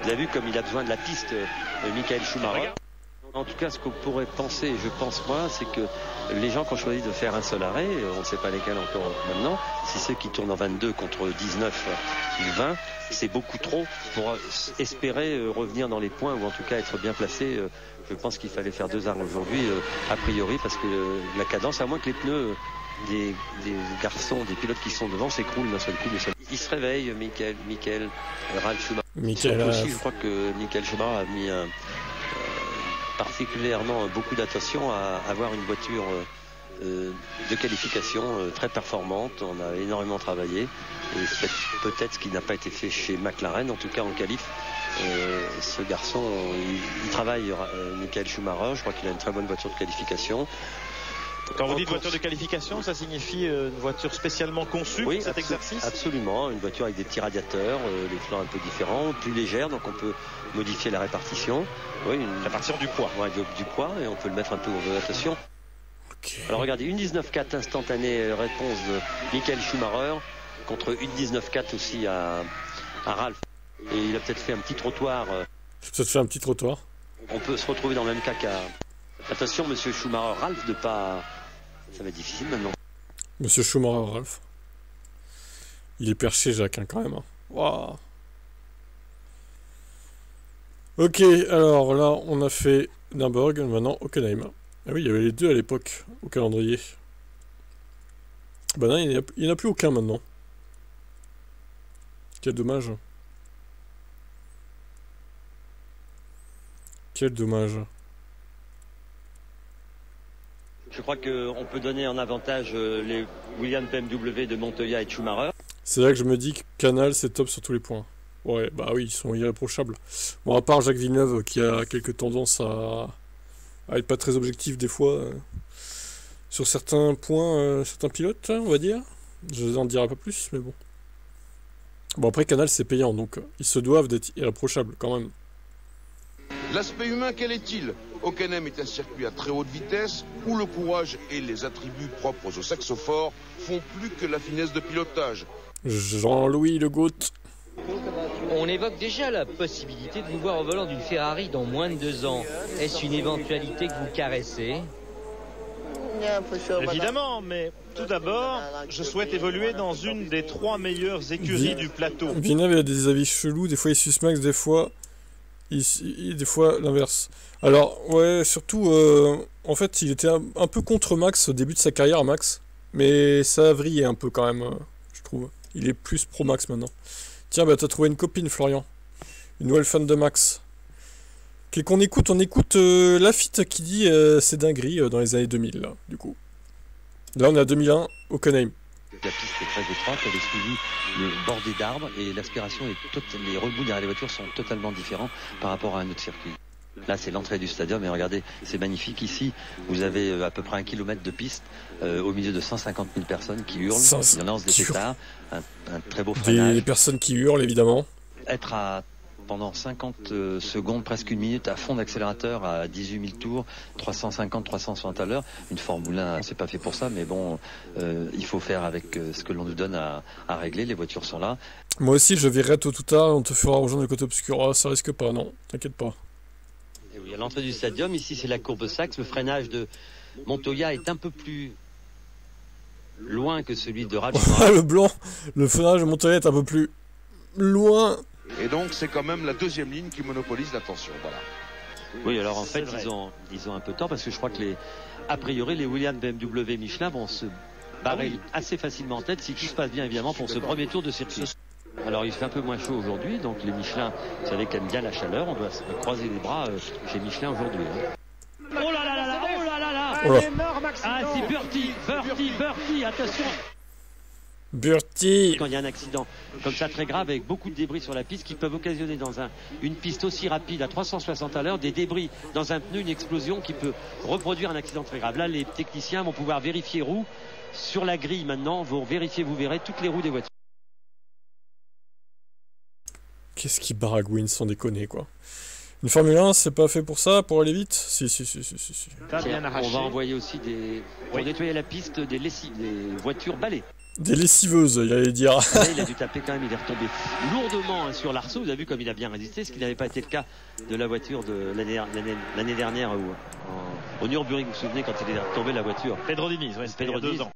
vous avez vu comme il a besoin de la piste, Michael Schumacher. En tout cas, ce qu'on pourrait penser, je pense moi, c'est que les gens qui ont choisi de faire un seul arrêt, on ne sait pas lesquels encore maintenant, si ceux qui tournent en 22 contre 19 ou 20, c'est beaucoup trop pour espérer revenir dans les points ou en tout cas être bien placé. Je pense qu'il fallait faire 2 arrêts aujourd'hui, a priori, parce que la cadence, à moins que les pneus des garçons, des pilotes qui sont devant s'écroulent d'un seul coup. Il se réveille, Michael Ralf Schumacher. Aussi, je crois que Michael Schumacher a mis particulièrement beaucoup d'attention à avoir une voiture de qualification très performante. On a énormément travaillé et c'est peut-être ce qui n'a pas été fait chez McLaren, en tout cas en qualif. Ce garçon, il travaille, Michael Schumacher, je crois qu'il a une très bonne voiture de qualification. Quand vous dites voiture de qualification, ça signifie une voiture spécialement conçue pour cet exercice? Absolument, une voiture avec des petits radiateurs, des flancs un peu différents, plus légère, donc on peut modifier la répartition. Oui, la répartition du poids. Ouais, du poids, et on peut le mettre un peu en rotation. Okay. Alors regardez, une 19.4 instantanée réponse de Michael Schumacher contre une 19.4 aussi à Ralf. Et il a peut-être fait un petit trottoir. On peut se retrouver dans le même cas qu'à... Attention, monsieur Schumacher, Ralf, de pas... Ça va être difficile maintenant. Monsieur Schumacher, Ralf. Il est perché, Jacques, hein, quand même. Hein. Wow. Ok, alors là, on a fait Nürburgring, maintenant Hockenheim. Ah oui, il y avait les deux à l'époque, au calendrier. Bah non, il n'y en a plus aucun maintenant. Quel dommage. Quel dommage. Je crois qu'on peut donner en avantage les Williams BMW de Montoya et de Schumacher. C'est là que je me dis que Canal, c'est top sur tous les points. Ouais, bah oui, ils sont irréprochables. Bon, à part Jacques Villeneuve, qui a quelques tendances à être pas très objectif des fois, sur certains points, certains pilotes, on va dire. Je n'en dirai pas plus, mais bon. Bon, après, Canal, c'est payant, donc ils se doivent d'être irréprochables, quand même. L'aspect humain, quel est-il? Hockenheim est un circuit à très haute vitesse où le courage et les attributs propres au saxophore font plus que la finesse de pilotage. Jean-Louis Le Goat. On évoque déjà la possibilité de vous voir au volant d'une Ferrari dans moins de 2 ans. Est-ce une éventualité que vous caressez? Évidemment, mais tout d'abord, je souhaite évoluer dans une des 3 meilleures écuries du plateau. Villeneuve a des avis chelous, des fois il suce Max, des fois l'inverse. Alors, ouais, surtout, en fait, il était un peu contre Max au début de sa carrière, Max. Mais ça a vrillé un peu quand même, je trouve. Il est plus pro Max maintenant. Tiens, bah t'as trouvé une copine, Florian. Une nouvelle fan de Max. On écoute Lafitte qui dit c'est dinguerie dans les années 2000, là, du coup. Là, on est à 2001, Hockenheim. La piste est très étroite, elle est suivie bordée d'arbres et l'aspiration les rebouts derrière les voitures sont totalement différents par rapport à un autre circuit. Là, c'est l'entrée du stadium et regardez, c'est magnifique ici. Vous avez à peu près 1 kilomètre de piste au milieu de 150 000 personnes qui hurlent. Il y en a des pétards, un très beau freinage. Des personnes qui hurlent, évidemment. Être pendant 50 secondes, presque 1 minute, à fond d'accélérateur à 18 000 tours, 350-360 à l'heure. Une Formule 1, c'est pas fait pour ça, mais bon, il faut faire avec ce que l'on nous donne à régler. Les voitures sont là. Moi aussi, je verrai tôt ou tard, on te fera rejoindre le côté obscur. Ah, ça risque pas, non, t'inquiète pas. Et oui, à l'entrée du stadium, ici c'est la courbe Sachs. Le freinage de Montoya est un peu plus loin que celui de Ralf. Le freinage de Montoya est un peu plus loin. Et donc c'est quand même la deuxième ligne qui monopolise l'attention, voilà. Oui, alors en fait ils ont un peu tort parce que je crois que a priori les Williams BMW Michelin vont se barrer assez facilement en tête si tout se passe bien évidemment pour ce premier tour de circuit. Alors il fait un peu moins chaud aujourd'hui, donc les Michelin, vous savez qu'aiment bien la chaleur, on doit se croiser les bras chez Michelin aujourd'hui. Oh là là là là, oh là là là, oh là. Un énorme accident. Ah, c'est Burti, attention. Burti. Quand il y a un accident comme ça très grave avec beaucoup de débris sur la piste qui peuvent occasionner dans une piste aussi rapide à 360 à l'heure des débris dans un pneu, une explosion qui peut reproduire un accident très grave. Là les techniciens vont pouvoir vérifier roues sur la grille maintenant, vont vérifier, vous verrez toutes les roues des voitures. Qu'est-ce qui baragouine sans déconner quoi. Une Formule 1 c'est pas fait pour ça, pour aller vite? Si. On va envoyer aussi pour nettoyer la piste des voitures balais. Des lessiveuses, il allait dire. Là, il a dû taper quand même, il est retombé lourdement sur l'arceau. Vous avez vu comme il a bien résisté, ce qui n'avait pas été le cas de la voiture de l'année dernière au Nürburgring. Vous vous souvenez quand il est retombé la voiture Pedro Diniz, ouais, c'était il y a 2 ans.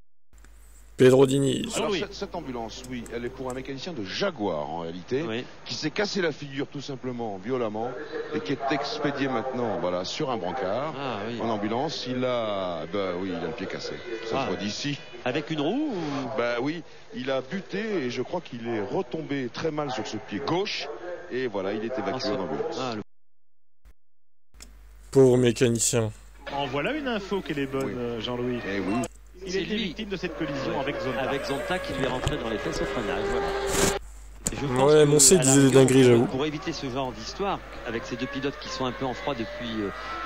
Pedro Diniz. Alors, cette ambulance, oui, elle est pour un mécanicien de Jaguar en réalité, Oui. qui s'est cassé la figure tout simplement, violemment, et qui est expédié maintenant, voilà, sur un brancard. Ah oui. En ambulance, il a le pied cassé. Ça se voit d'ici. Avec une roue ou... Bah oui, il a buté et je crois qu'il est retombé très mal sur ce pied gauche. Et voilà, il est évacué en ambulance. Pauvre mécanicien. En voilà une info qu'elle est bonne, Oui. Jean-Louis. Eh oui. Il C'est était lui. victime de cette collision avec Zonta. Avec Zonta qui lui est rentré dans les fesses au freinage. Voilà. Et je pense Ouais, que, Moncey à la disait des rigueur, dingueries, j'avoue. Pour éviter ce genre d'histoire, avec ces deux pilotes qui sont un peu en froid depuis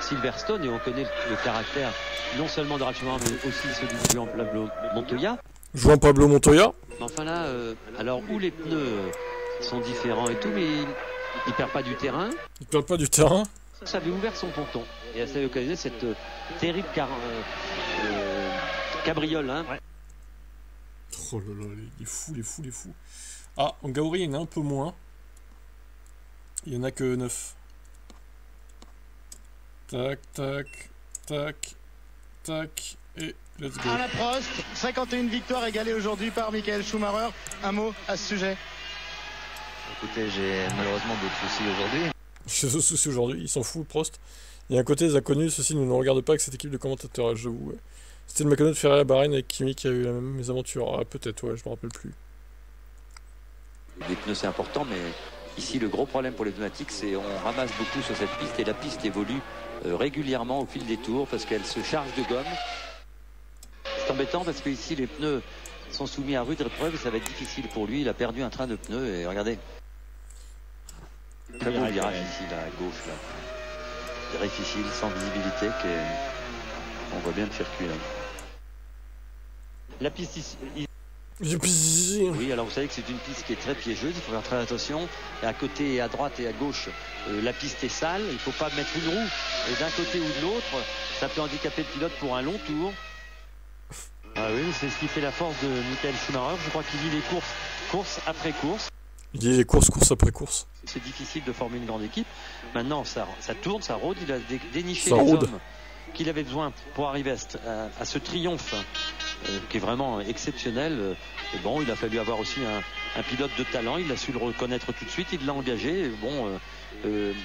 Silverstone, et on connaît le caractère non seulement de Ralf Schumacher, mais aussi celui de Juan Pablo Montoya. Juan Pablo Montoya. Mais enfin là, alors où les pneus sont différents et tout, mais il perd pas du terrain. Il perd pas du terrain. Ça avait ouvert son ponton. Et ça avait occasionné cette terrible cabriole. Hein. Ouais. Oh là là, les fous, les fous, les fous. Ah, en Gauri, il y en a un peu moins. Il y en a que 9. Tac, tac, tac, tac, et let's go. Alain Prost, 51 victoires égalées aujourd'hui par Michael Schumacher. Un mot à ce sujet? Écoutez, j'ai malheureusement d'autres soucis aujourd'hui. J'ai ce souci aujourd'hui, il s'en fout, Prost. Il y a un côté des inconnus, ceci ne nous regarde pas avec cette équipe de commentateurs, j'avoue. Ouais. C'était le mécano de Ferrari à Bahreïn avec Kimi qui a eu la même mésaventure. Ah, peut-être, ouais, je me rappelle plus. Les pneus c'est important, mais ici le gros problème pour les pneumatiques c'est on ramasse beaucoup sur cette piste et la piste évolue régulièrement au fil des tours parce qu'elle se charge de gomme. C'est embêtant parce que ici les pneus sont soumis à rude épreuve et ça va être difficile pour lui. Il a perdu un train de pneus et regardez. Très beau virage ici là, à gauche là. Difficile, sans visibilité, on voit bien le circuit là. La piste ici. Oui, alors vous savez que c'est une piste qui est très piégeuse, il faut faire très attention. Et à côté, et à droite et à gauche, la piste est sale, il ne faut pas mettre une roue. Et d'un côté ou de l'autre, ça peut handicaper le pilote pour un long tour. Ah oui, c'est ce qui fait la force de Michael Schumacher. Je crois qu'il lit les course après course. Il dit les courses après course. C'est difficile de former une grande équipe. Maintenant, ça tourne, ça rôde. Il a déniché Ça les rôde. hommes qu'il avait besoin pour arriver à ce triomphe qui est vraiment exceptionnel. Et bon, il a fallu avoir aussi un pilote de talent. Il a su le reconnaître tout de suite. Il l'a engagé. Et bon,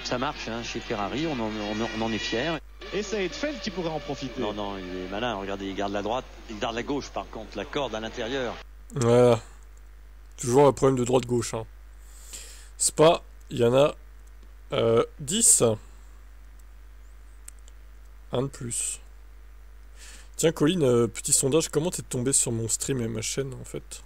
ça marche hein, chez Ferrari. On en est fiers. Et c'est Hetfeld qui pourrait en profiter. Non, non, il est malin. Regardez, il garde la droite. Il garde la gauche, par contre. La corde à l'intérieur. Voilà. Toujours un problème de droite-gauche. Hein. Spa, il y en a 10. Un de plus. Tiens, Colline, petit sondage, comment t'es tombé sur mon stream et ma chaîne en fait?